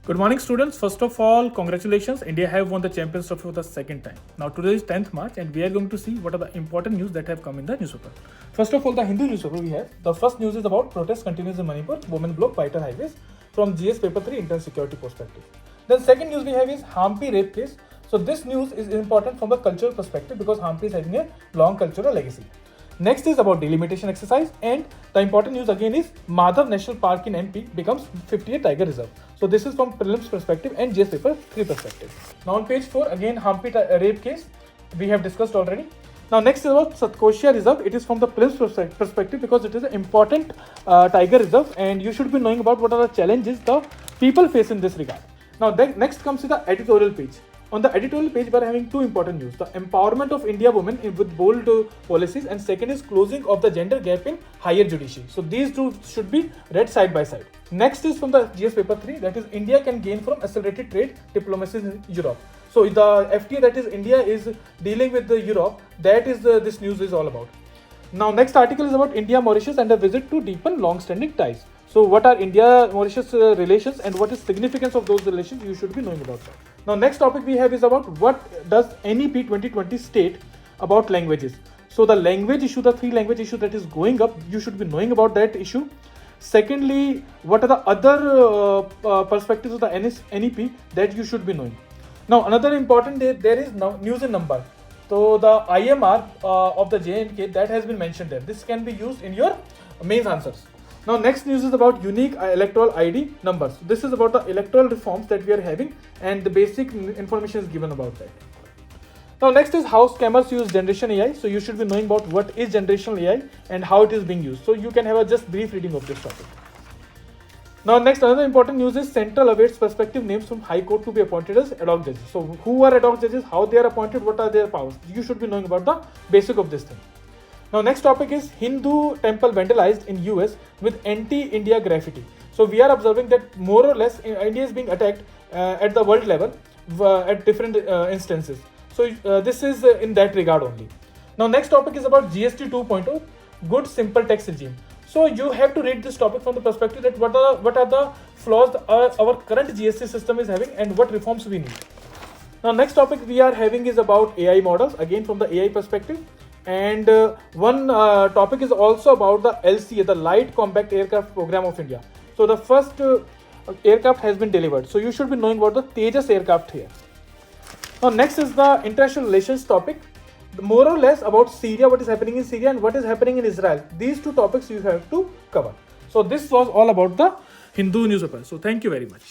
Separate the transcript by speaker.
Speaker 1: Good morning, students. First of all, congratulations. India have won the Champions Trophy for the second time. Now today is 10th March and we are going to see what are the important news that have come in the newspaper. First of all, the Hindu newspaper we have. The first news is about protest continues in Manipur, women block vital highways from GS paper 3 internal security perspective. Then second news we have is Hampi rape case. So this news is important from the cultural perspective because Hampi is having a long cultural legacy. Next is about delimitation exercise, and the important news again is Madhav National Park in MP becomes 58 Tiger Reserve. So this is from prelims perspective and GS paper 3 perspective. Now on page 4 again Hampi rape case we have discussed already. Now next is about Satkoshia Reserve. It is from the prelims perspective because it is an important tiger reserve and you should be knowing about what are the challenges the people face in this regard. Now next comes to the editorial page. On the editorial page, we are having two important news. The empowerment of India women with bold policies, and second is closing of the gender gap in higher judiciary. So these two should be read side by side. Next is from the GS paper 3, that is India can gain from accelerated trade diplomacy in Europe. So the FTA, that is India is dealing with the Europe, that is this news is all about. Now next article is about India Mauritius and a visit to deepen long-standing ties. So what are India-Mauritius relations and what is significance of those relations, you should be knowing about that. Now next topic we have is about what does NEP 2020 state about languages. So the language issue, the 3 language issue that is going up, you should be knowing about that issue. Secondly, what are the other perspectives of the NEP that you should be knowing. Now another important day, there is now news in number. So the IMR of the J&K that has been mentioned there. This can be used in your mains answers. Now next news is about unique electoral ID numbers. This is about the electoral reforms that we are having and the basic information is given about that. Now next is how scammers use generation AI. So you should be knowing about what is generational AI and how it is being used. So you can have a just brief reading of this topic. Now next another important news is Central awaits prospective names from High Court to be appointed as ad hoc judges. So who are ad hoc judges, how they are appointed, what are their powers. You should be knowing about the basic of this thing. Now next topic is Hindu temple vandalized in US with anti-India graffiti. So we are observing that more or less India is being attacked at the world level at different instances. So this is in that regard only. Now next topic is about GST 2.0, good simple tax regime. So you have to read this topic from the perspective that what are the flaws our current GST system is having and what reforms we need. Now next topic we are having is about AI models, again from the AI perspective. And one topic is also about the LCA, the Light Compact Aircraft Program of India. So the first aircraft has been delivered. So you should be knowing about the Tejas aircraft here. Now next is the international relations topic. More or less about Syria, what is happening in Syria and what is happening in Israel. These two topics you have to cover. So this was all about the Hindu newspaper. So thank you very much.